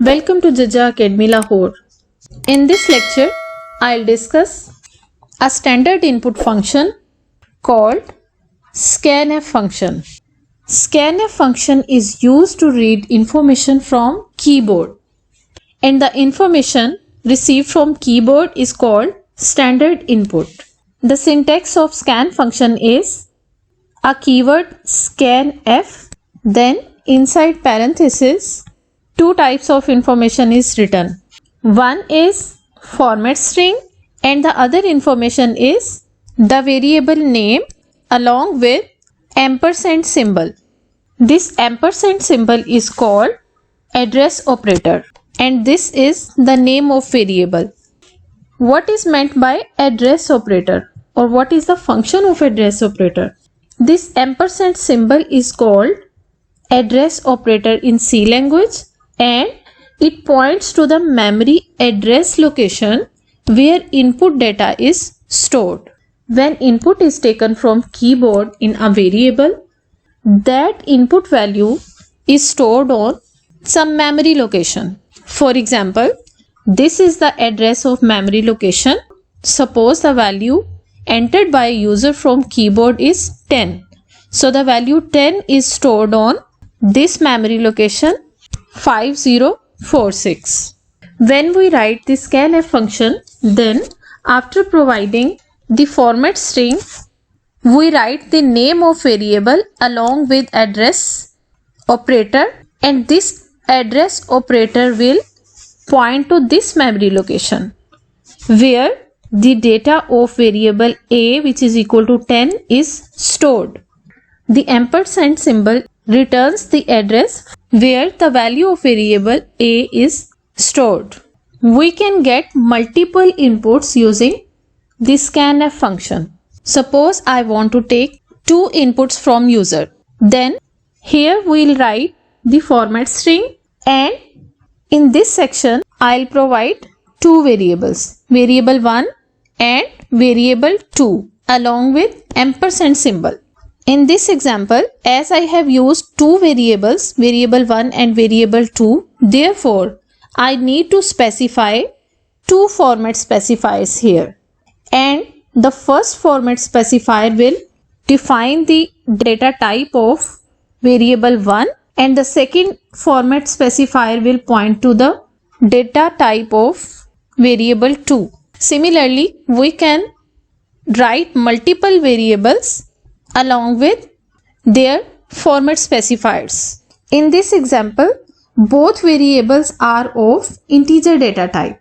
Welcome to Jaja Academy Lahore. In this lecture, I'll discuss a standard input function called scanf function. Scanf function is used to read information from keyboard, and the information received from keyboard is called standard input. The syntax of scan function is a keyword scanf, then inside parenthesis two types of information is written. One is format string and the other information is the variable name along with ampersand symbol. This ampersand symbol is called address operator and this is the name of variable. What is meant by address operator or what is the function of address operator? This ampersand symbol is called address operator in C language and it points to the memory address location where input data is stored. When input is taken from keyboard in a variable, that input value is stored on some memory location. For example, this is the address of memory location. Suppose the value entered by a user from keyboard is 10. So the value 10 is stored on this memory location 5046. When we write the scanf function, then after providing the format string, we write the name of variable along with address operator and this address operator will point to this memory location where the data of variable a which is equal to 10 is stored. The ampersand symbol returns the address where the value of variable a is stored. We can get multiple inputs using the scanf function. Suppose I want to take two inputs from user. Then here we'll write the format string and in this section I'll provide two variables, variable 1 and variable 2 along with ampersand symbol. In this example, as I have used two variables, variable 1 and variable 2, therefore, I need to specify two format specifiers here. And the first format specifier will define the data type of variable 1 and the second format specifier will point to the data type of variable 2. Similarly, we can write multiple variables along with their format specifiers. In this example, both variables are of integer data type.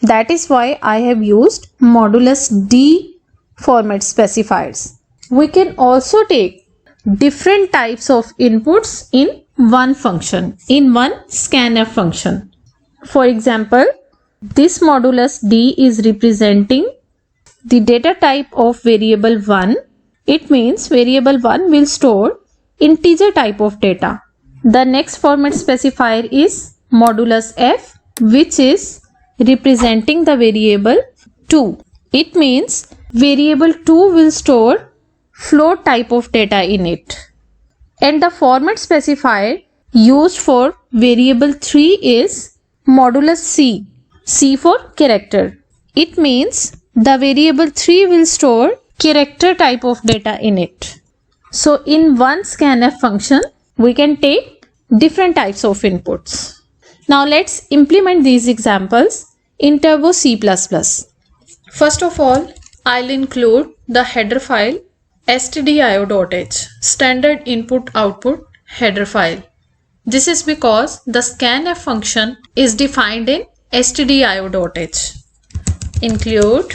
That is why I have used modulus D format specifiers. We can also take different types of inputs in one function, in one scanf function. For example, this modulus D is representing the data type of variable 1. It means variable 1 will store integer type of data. The next format specifier is modulus F, which is representing the variable 2. It means variable 2 will store float type of data in it. And the format specifier used for variable 3 is modulus C, C for character. It means the variable 3 will store character type of data in it. So in one scanf function, we can take different types of inputs. Now let's implement these examples in Turbo C++. First of all, I'll include the header file stdio.h, standard input output header file. This is because the scanf function is defined in stdio.h. Include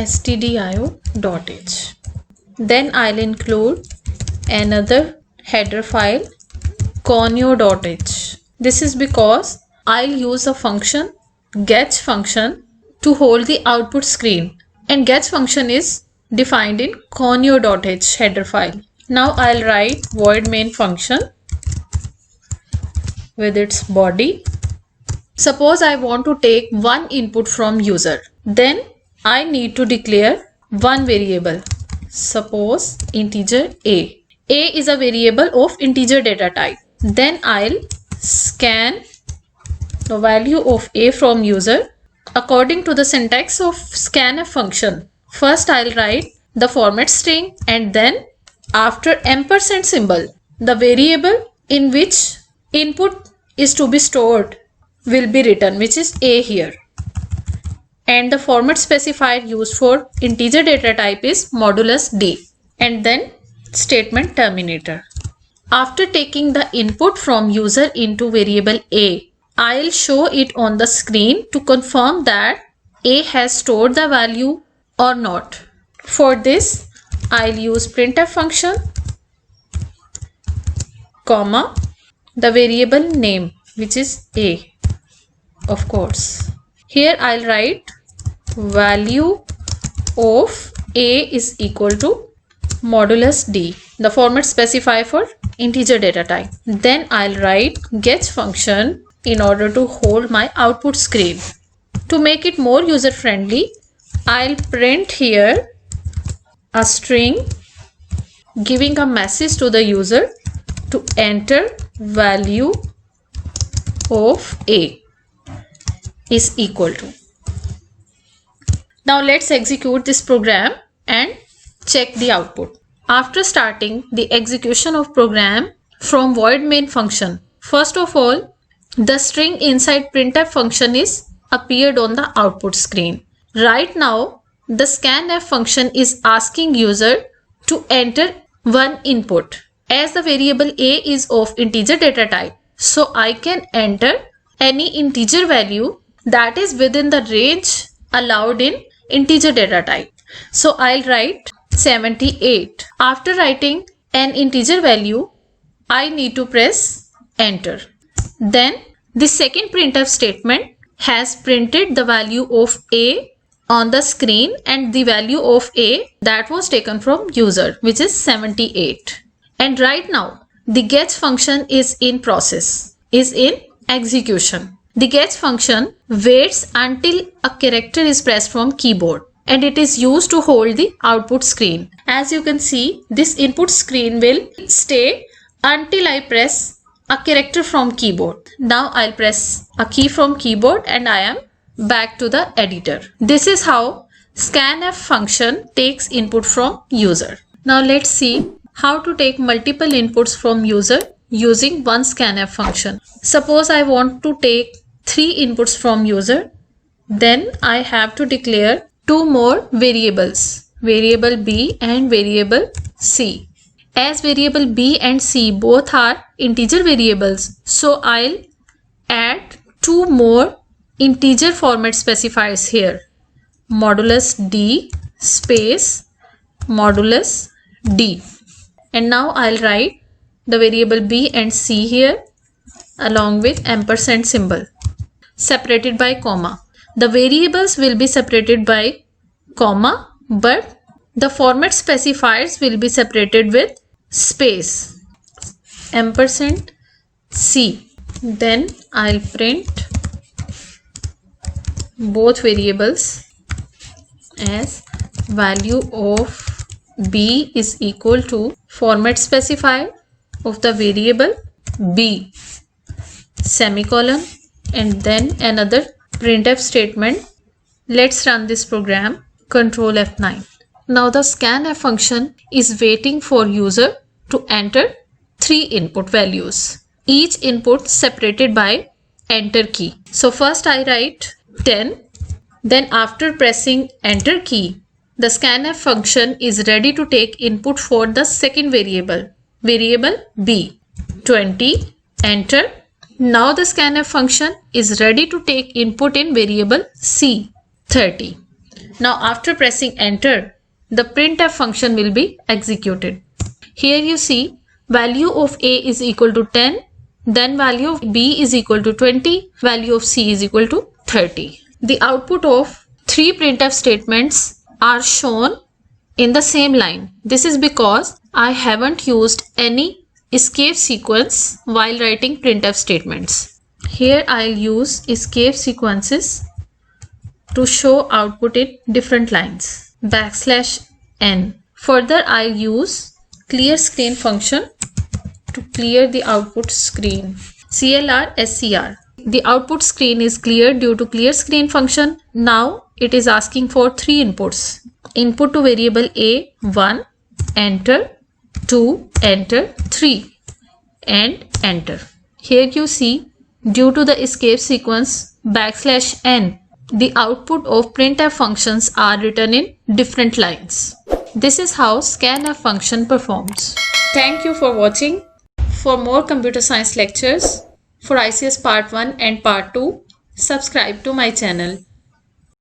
stdio.h. Then I'll include another header file conio.h. This is because I'll use a function getch function to hold the output screen and getch function is defined in conio.h header file. Now I'll write void main function with its body. Suppose I want to take one input from user. Then I need to declare one variable. Suppose integer a. A is a variable of integer data type. Then I'll scan the value of a from user according to the syntax of scanf function. First I'll write the format string, and then after ampersand symbol, the variable in which input is to be stored will be written, which is a here. And the format specifier used for integer data type is modulus d, and then statement terminator. After taking the input from user into variable a, I'll show it on the screen to confirm that a has stored the value or not. For this, I'll use printf function, comma, the variable name, which is a, of course. Here I'll write value of a is equal to modulus d, the format specifier for integer data type. Then I'll write get function in order to hold my output screen. To make it more user friendly, I'll print here a string giving a message to the user to enter value of a is equal to. Now let's execute this program and check the output. After starting the execution of program from void main function, first of all, the string inside printf function is appeared on the output screen. Right now, the scanf function is asking user to enter one input. As the variable a is of integer data type, so I can enter any integer value that is within the range allowed in integer data type. So I'll write 78. After writing an integer value, I need to press enter. Then the second printf statement has printed the value of a on the screen and the value of a that was taken from user, which is 78. And right now the get function is in process, is in execution. The get function waits until a character is pressed from keyboard, and it is used to hold the output screen. As you can see, this input screen will stay until I press a character from keyboard. Now I'll press a key from keyboard and I am back to the editor. This is how scanf function takes input from user. Now let's see how to take multiple inputs from user using one scanf function. Suppose I want to take 3 inputs from user, then I have to declare 2 more variables, variable b and variable c. As variable b and c both are integer variables, so I'll add 2 more integer format specifiers here, modulus d space modulus d. And now I'll write the variable b and c here along with ampersand symbol separated by comma. The variables will be separated by comma, but the format specifiers will be separated with space, ampersand c. Then I'll print both variables as value of b is equal to format specifier of the variable b, semicolon, and then another printf statement. Let's run this program. Control F9. Now the scanf function is waiting for user to enter 3 input values, each input separated by enter key. So first I write 10, then after pressing enter key, the scanf function is ready to take input for the second variable, variable b, 20, enter. Now the scanf function is ready to take input in variable c, 30. Now after pressing enter, the printf function will be executed. Here you see value of a is equal to 10, then value of b is equal to 20, value of c is equal to 30. The output of 3 printf statements are shown in the same line. This is because I haven't used any escape sequence while writing printf statements. Here I'll use escape sequences to show output in different lines, \n. Further, I'll use clear screen function to clear the output screen. CLR, SCR. The output screen is clear due to clear screen function. Now it is asking for 3 inputs. Input to variable A 1, enter, 2, enter, 3 and enter. Here you see, due to the escape sequence \n, the output of printf functions are written in different lines. This is how scanf function performs. Thank you for watching. For more computer science lectures, for ICS Part 1 and Part 2, subscribe to my channel.